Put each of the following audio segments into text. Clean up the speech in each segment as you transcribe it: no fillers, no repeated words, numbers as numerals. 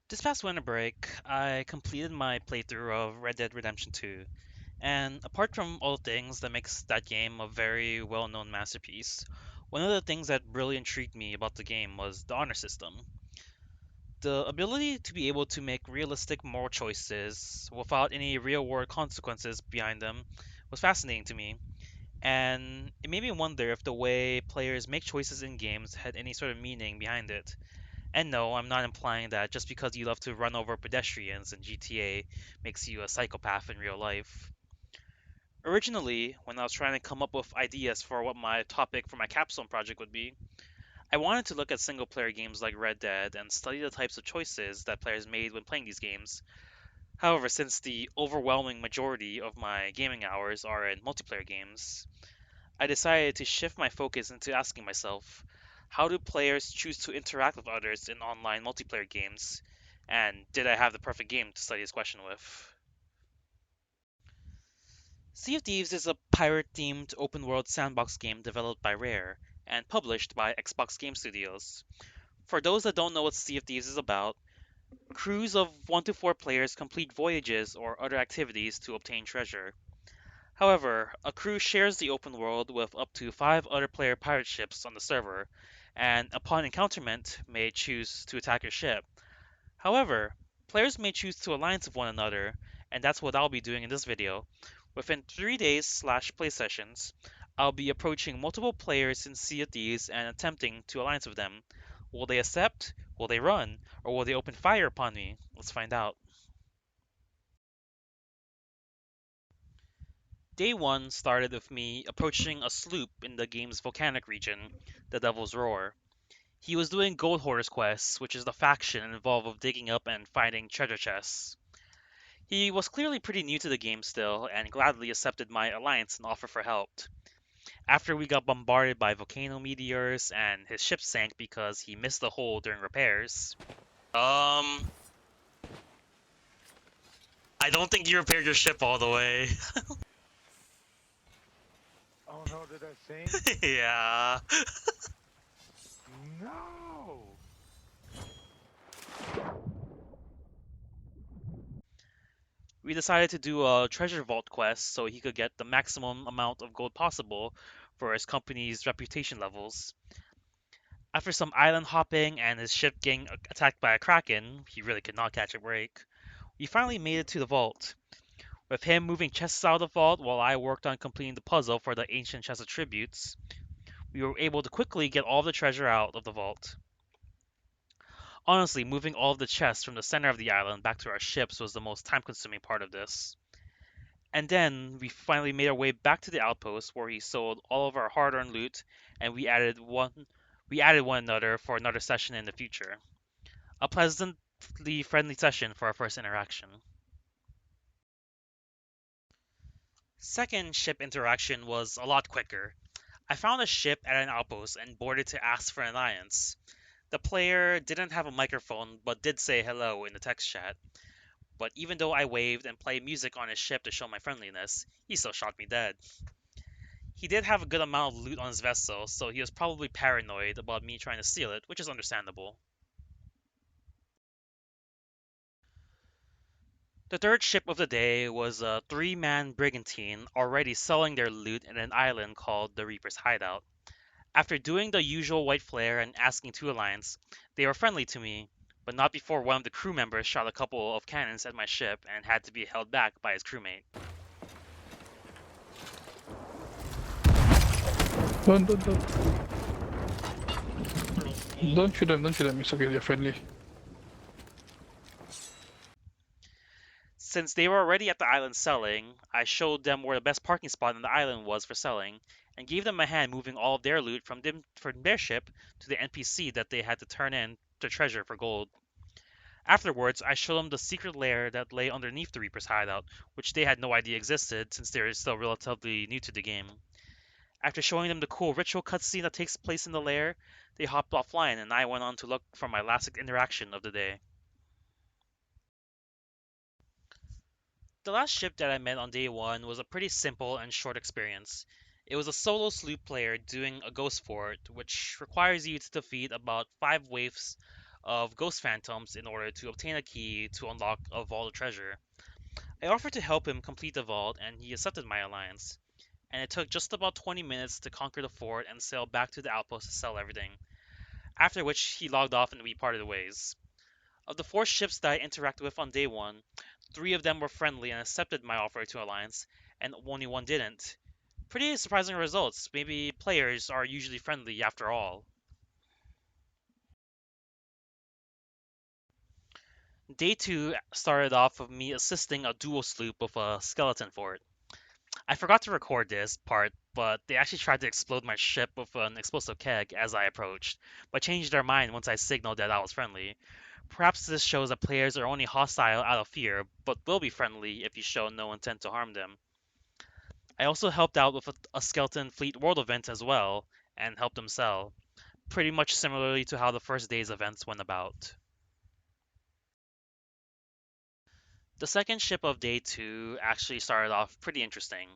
This past winter break, I completed my playthrough of Red Dead Redemption 2, and apart from all the things that makes that game a very well-known masterpiece, one of the things that really intrigued me about the game was the honor system. The ability to be able to make realistic moral choices without any real-world consequences behind them was fascinating to me, and it made me wonder if the way players make choices in games had any sort of meaning behind it. And no, I'm not implying that just because you love to run over pedestrians in GTA makes you a psychopath in real life. Originally, when I was trying to come up with ideas for what my topic for my capstone project would be, I wanted to look at single player games like Red Dead and study the types of choices that players made when playing these games. However, since the overwhelming majority of my gaming hours are in multiplayer games, I decided to shift my focus into asking myself, how do players choose to interact with others in online multiplayer games? And did I have the perfect game to study this question with? Sea of Thieves is a pirate themed open world sandbox game developed by Rare and published by Xbox Game Studios. For those that don't know what Sea of Thieves is about, crews of 1 to 4 players complete voyages or other activities to obtain treasure. However, a crew shares the open world with up to 5 other player pirate ships on the server, and upon encounterment may choose to attack your ship. However, players may choose to alliance with one another, and that's what I'll be doing in this video. Within 3 days slash play sessions, I'll be approaching multiple players in Sea of Thieves and attempting to alliance with them. Will they accept? Will they run? Or will they open fire upon me? Let's find out. Day 1 started with me approaching a sloop in the game's volcanic region, the Devil's Roar. He was doing Gold Hoarder's Quest, which is the faction involved with digging up and finding treasure chests. He was clearly pretty new to the game still, and gladly accepted my alliance and offer for help. After we got bombarded by volcano meteors and his ship sank because he missed the hole during repairs. Um, I don't think you repaired your ship all the way. Oh no, did I sing? Yeah. No! We decided to do a treasure vault quest so he could get the maximum amount of gold possible for his company's reputation levels. After some island hopping and his ship getting attacked by a kraken, he really could not catch a break. We finally made it to the vault. With him moving chests out of the vault while I worked on completing the puzzle for the ancient chest of tributes, we were able to quickly get all the treasure out of the vault. Honestly, moving all of the chests from the center of the island back to our ships was the most time consuming part of this. And then we finally made our way back to the outpost where he sold all of our hard-earned loot, and we added one another for another session in the future. A pleasantly friendly session for our first interaction. Second ship interaction was a lot quicker. I found a ship at an outpost and boarded to ask for an alliance. The player didn't have a microphone but did say hello in the text chat. But even though I waved and played music on his ship to show my friendliness, he still shot me dead. He did have a good amount of loot on his vessel, so he was probably paranoid about me trying to steal it, which is understandable. The third ship of the day was a 3-man Brigantine already selling their loot in an island called the Reaper's Hideout. After doing the usual white flare and asking to alliance, they were friendly to me, but not before one of the crew members shot a couple of cannons at my ship and had to be held back by his crewmate. Don't. Don't shoot them, don't shoot them. It's okay, they're friendly. Since they were already at the island selling, I showed them where the best parking spot on the island was for selling, and gave them a hand moving all of their loot from their ship to the NPC that they had to turn in to treasure for gold. Afterwards, I showed them the secret lair that lay underneath the Reaper's hideout, which they had no idea existed since they were still relatively new to the game. After showing them the cool ritual cutscene that takes place in the lair, they hopped offline and I went on to look for my last interaction of the day. The last ship that I met on day 1 was a pretty simple and short experience. It was a solo sloop player doing a ghost fort, which requires you to defeat about 5 waves of ghost phantoms in order to obtain a key to unlock a vault of treasure. I offered to help him complete the vault, and he accepted my alliance. And it took just about 20 minutes to conquer the fort and sail back to the outpost to sell everything. After which, he logged off and we parted ways. Of the 4 ships that I interacted with on day 1, 3 of them were friendly and accepted my offer to alliance, and only 1 didn't. Pretty surprising results. Maybe players are usually friendly after all. Day 2 started off with me assisting a dual sloop with a skeleton fort. I forgot to record this part, but they actually tried to explode my ship with an explosive keg as I approached, but changed their mind once I signaled that I was friendly. Perhaps this shows that players are only hostile out of fear, but will be friendly if you show no intent to harm them. I also helped out with a skeleton fleet world event as well, and helped them sell, pretty much similarly to how the first day's events went about. The second ship of day 2 actually started off pretty interesting.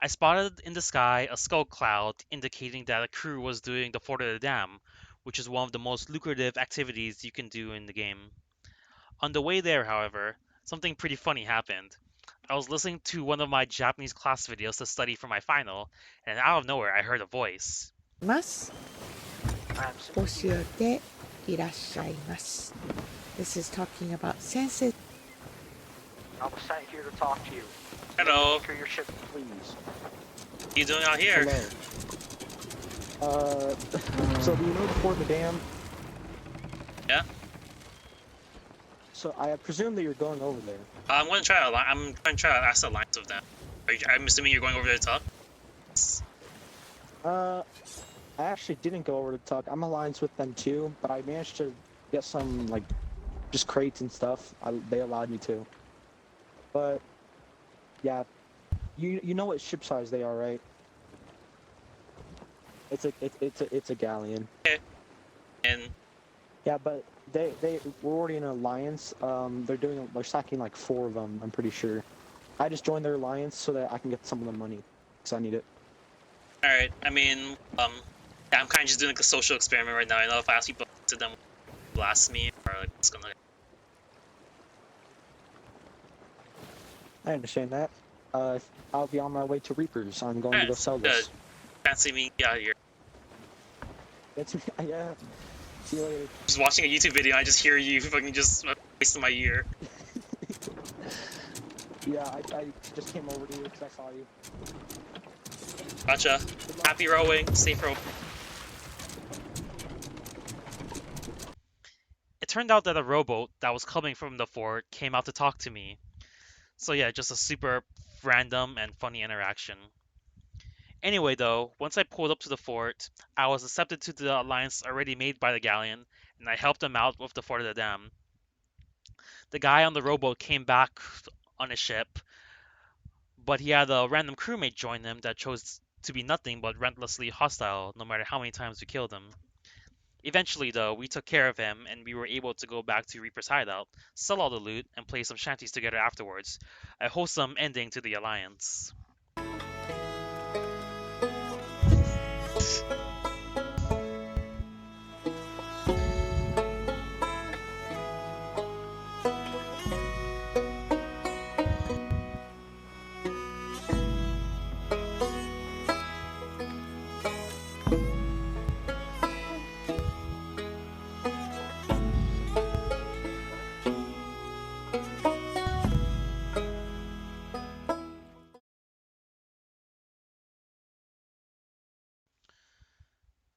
I spotted in the sky a skull cloud indicating that a crew was doing the Fort of the Dam, which is one of the most lucrative activities you can do in the game. On the way there, however, something pretty funny happened. I was listening to one of my Japanese class videos to study for my final, and out of nowhere I heard a voice. ます。 I'm 教 simply えていらっしゃいます。This is talking about senses. I was sent here to talk to you. Hello, Secure your ship, please. what are you doing out here? Hello. So do you know before the dam? Yeah? So I presume that you're going over there. I'm going to try to ask the alliance of them. I'm assuming you're going over there to talk? I actually didn't go over to talk. I'm alliance with them too, but I managed to get some like just crates and stuff. They allowed me to. But yeah, you know what ship size they are, right? It's a galleon. And Yeah, but they were already in an alliance. They're stacking like 4 of them. I'm pretty sure. I just joined their alliance so that I can get some of the money, because I need it. alright, I mean, yeah, I'm kind of just doing like a social experiment right now. I know if I ask people to them blast me or like what's gonna. I understand that. I'll be on my way to Reapers. I'm going to go Alright, sell good. this. Fancy me out here. That's yeah. See you later. Just watching a YouTube video, I just hear you fucking just wasting my ear. Yeah, I just came over to you because I saw you. Gotcha. Happy rowing, safe rowing. It turned out that a rowboat that was coming from the fort came out to talk to me. So yeah, just a super random and funny interaction. Anyway though, once I pulled up to the fort, I was accepted to the alliance already made by the galleon, and I helped them out with the Fort of the Dam. The guy on the rowboat came back on his ship, but he had a random crewmate join him that chose to be nothing but relentlessly hostile no matter how many times we killed him. Eventually, though, we took care of him and we were able to go back to Reaper's hideout, sell all the loot, and play some shanties together afterwards. A wholesome ending to the alliance.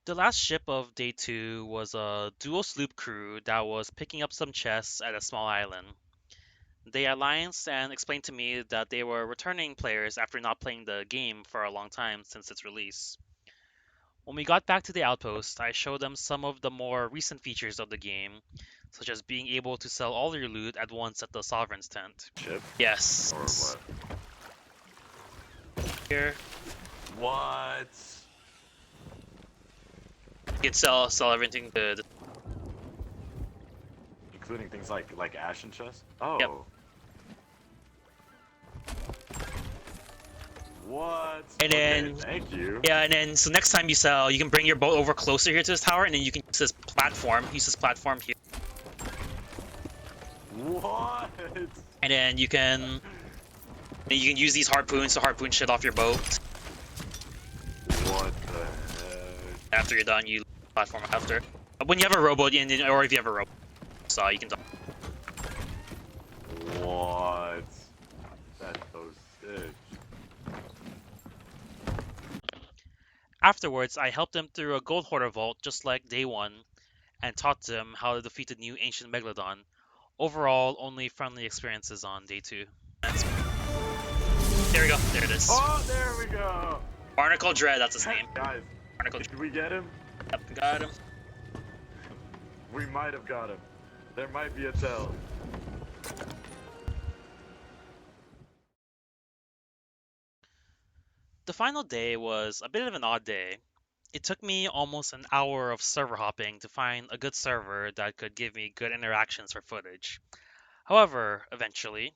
The last ship of day 2 was a dual sloop crew that was picking up some chests at a small island. They allianced and explained to me that they were returning players after not playing the game for a long time since its release. When we got back to the outpost, I showed them some of the more recent features of the game, such as being able to sell all your loot at once at the Sovereign's tent. Ship? Yes. Or what? Here, What? you can sell everything to the. Including things like Ashen Chest? Oh. Yep. What? And Okay, then- thank you. Yeah, and then so next time you sell, you can bring your boat over closer here to this tower, and then you can use this platform. Use this platform here. What? And then you can use these harpoons to harpoon shit off your boat. What the heck? After you're done, you platform after. When you have a rowboat, or if you have a rowboat, so you can. What? That's so sick. Afterwards, I helped them through a gold hoarder vault just like day one, and taught them how to defeat the new ancient megalodon. Overall, only friendly experiences on day 2. There we go. There it is. Oh, there we go. Barnacle Dread, that's his name. Guys, Barnacle did we get him? Dread. Got him. We might have got him. There might be a tell. The final day was a bit of an odd day. It took me almost an hour of server hopping to find a good server that could give me good interactions for footage. However, eventually,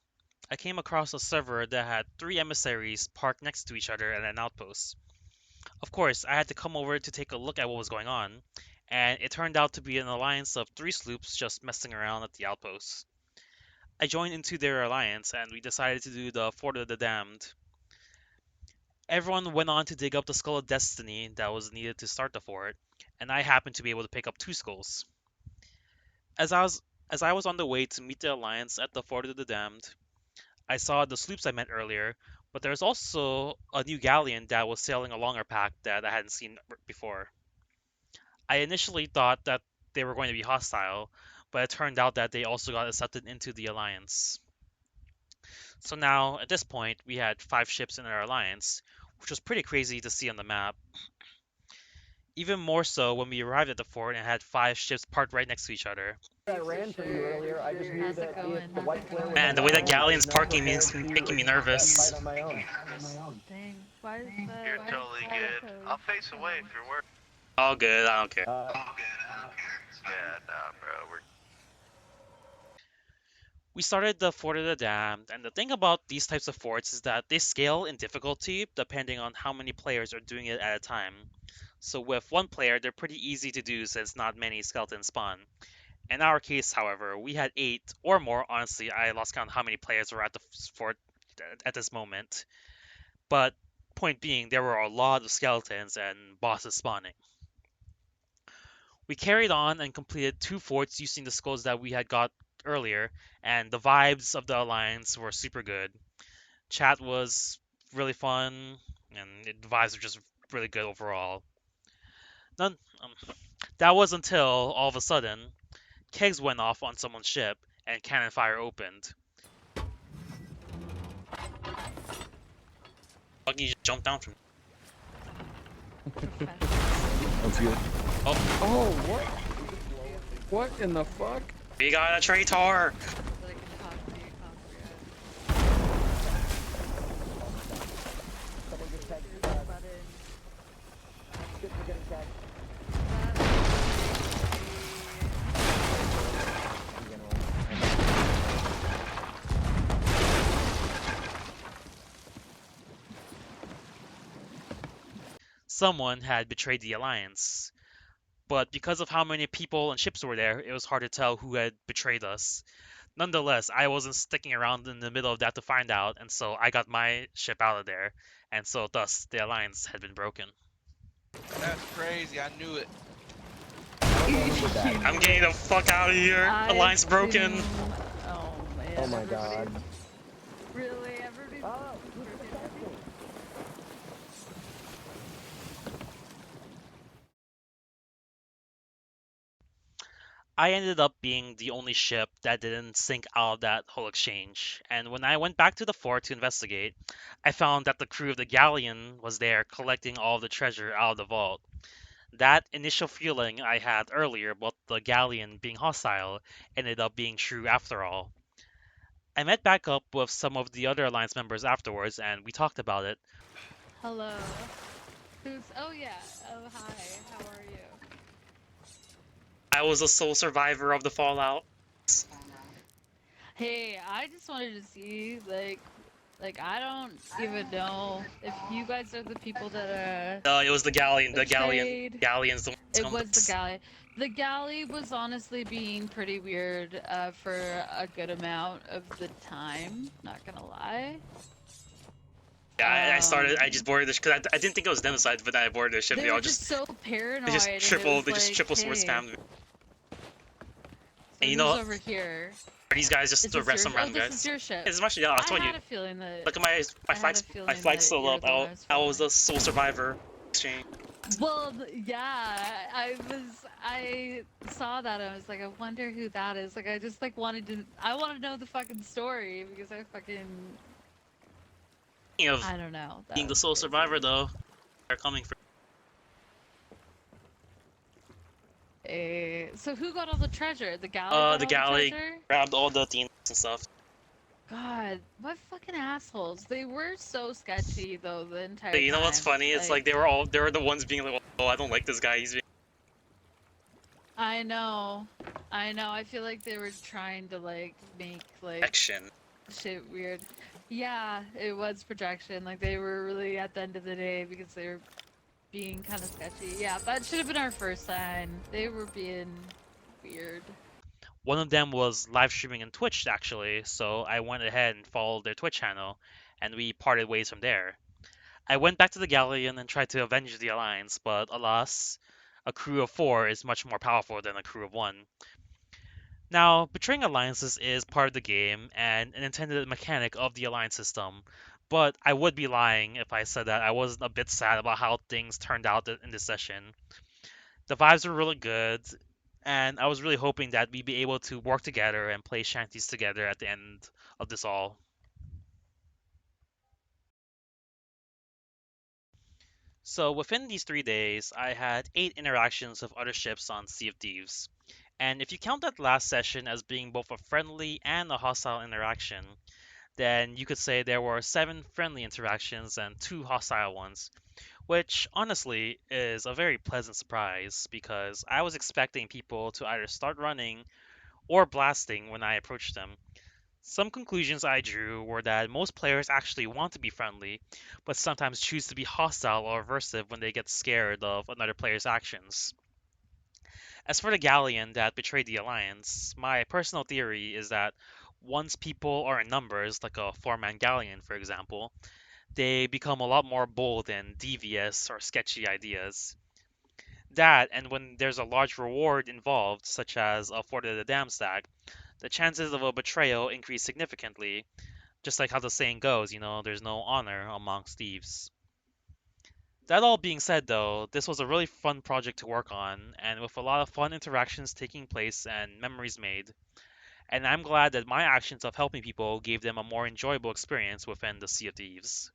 I came across a server that had 3 emissaries parked next to each other at an outpost. Of course, I had to come over to take a look at what was going on, and it turned out to be an alliance of 3 sloops just messing around at the outpost. I joined into their alliance, and we decided to do the Fort of the Damned. Everyone went on to dig up the Skull of Destiny that was needed to start the fort, and I happened to be able to pick up 2 skulls. As I was on the way to meet the alliance at the Fort of the Damned, I saw the sloops I met earlier, but there's also a new galleon that was sailing along our path that I hadn't seen before. I initially thought that they were going to be hostile, but it turned out that they also got accepted into the alliance. So now, at this point, we had 5 ships in our alliance, which was pretty crazy to see on the map. Even more so when we arrived at the fort and had 5 ships parked right next to each other. I ran from you earlier. I just knew that the white flare was Man, the way that galleon's not parking prepared is to making me fight nervous. on my own. Dang. Why is the You're totally good. I'll face away if you're worried. All good, I don't care. Yeah, nah, bro. We started the Fort of the Damned, and the thing about these types of forts is that they scale in difficulty depending on how many players are doing it at a time. So with one player, they're pretty easy to do since not many skeletons spawn. In our case, however, we had 8 or more. Honestly, I lost count how many players were at the fort at this moment. But point being, there were a lot of skeletons and bosses spawning. We carried on and completed 2 forts using the skulls that we had got earlier, and the vibes of the alliance were super good. Chat was really fun, and the vibes were just really good overall. That was until all of a sudden, kegs went off on someone's ship and cannon fire opened. Fucking you just jumped down from. That's good. Oh, what? What in the fuck? We got a traitor! Someone had betrayed the alliance. But because of how many people and ships were there, it was hard to tell who had betrayed us. Nonetheless, I wasn't sticking around in the middle of that to find out, and so I got my ship out of there, and so thus the alliance had been broken. That's crazy. I knew it. I'm getting the fuck out of here. Alliance broken. Oh man. Oh my god. Really? Everybody's I ended up being the only ship that didn't sink out of that whole exchange, and when I went back to the fort to investigate, I found that the crew of the galleon was there collecting all the treasure out of the vault. That initial feeling I had earlier about the galleon being hostile ended up being true after all. I met back up with some of the other Alliance members afterwards, and we talked about it. Hello. Who's? Oh yeah. Oh hi. How are you? I was a sole survivor of the fallout. Hey, I just wanted to see like Like, I don't even know if you guys are the people that It was the galleon. betrayed. Galleon's the one that's It was the compass. galley. The galley was honestly being pretty weird for a good amount of the time. Not gonna lie. Yeah, I just Um, boarded the because I didn't think it was democide, but then I boarded the ship. they were just so They just paranoid, and it triple was they just like, triple sword hey, spammed me. so And you who's know, over here? are these guys just Is the this rest yours? some Oh, random this is guys? your ship. It's much. Yeah, I I told you. had a feeling that. Look at my I had a my feeling flag that still you're up. the one I was I was following. the sole survivor exchange. Well, yeah, I saw that. I was like, I wonder who that is. Like, I just like I want to know the fucking story because Speaking of I don't know. being That the was sole survivor, crazy. though, they're coming for. So who got all the treasure? The galley got The all the galley treasure? grabbed all the teams and stuff. God, what fucking assholes. They were so sketchy though the But entire you know what's time. funny? It's Like, like they were the ones being like, oh, I don't like this guy. He's being I know. I know. I feel like they were trying to like make like action. shit weird. Yeah, it was projection. Like they were really at the end of the day because they were being kind of sketchy. Yeah, that should have been our first sign. They were being weird. One of them was live streaming on Twitch actually, so I went ahead and followed their Twitch channel, and we parted ways from there. I went back to the Galleon and tried to avenge the Alliance, but alas, a crew of 4 is much more powerful than a crew of 1. Now, betraying alliances is part of the game and an intended mechanic of the alliance system, but I would be lying if I said that I wasn't a bit sad about how things turned out in this session. The vibes were really good, and I was really hoping that we'd be able to work together and play shanties together at the end of this all. So within these 3 days, I had 8 interactions with other ships on Sea of Thieves. And if you count that last session as being both a friendly and a hostile interaction, then you could say there were 7 friendly interactions and 2 hostile ones, which honestly is a very pleasant surprise because I was expecting people to either start running or blasting when I approached them. Some conclusions I drew were that most players actually want to be friendly, but sometimes choose to be hostile or aversive when they get scared of another player's actions. As for the galleon that betrayed the alliance, my personal theory is that once people are in numbers, like a 4-man galleon for example, they become a lot more bold and devious or sketchy ideas. That, and when there's a large reward involved, such as a Fort of the Dam stack, the chances of a betrayal increase significantly, just like how the saying goes, there's no honor amongst thieves. That all being said, though, this was a really fun project to work on, and with a lot of fun interactions taking place and memories made, and I'm glad that my actions of helping people gave them a more enjoyable experience within the Sea of Thieves.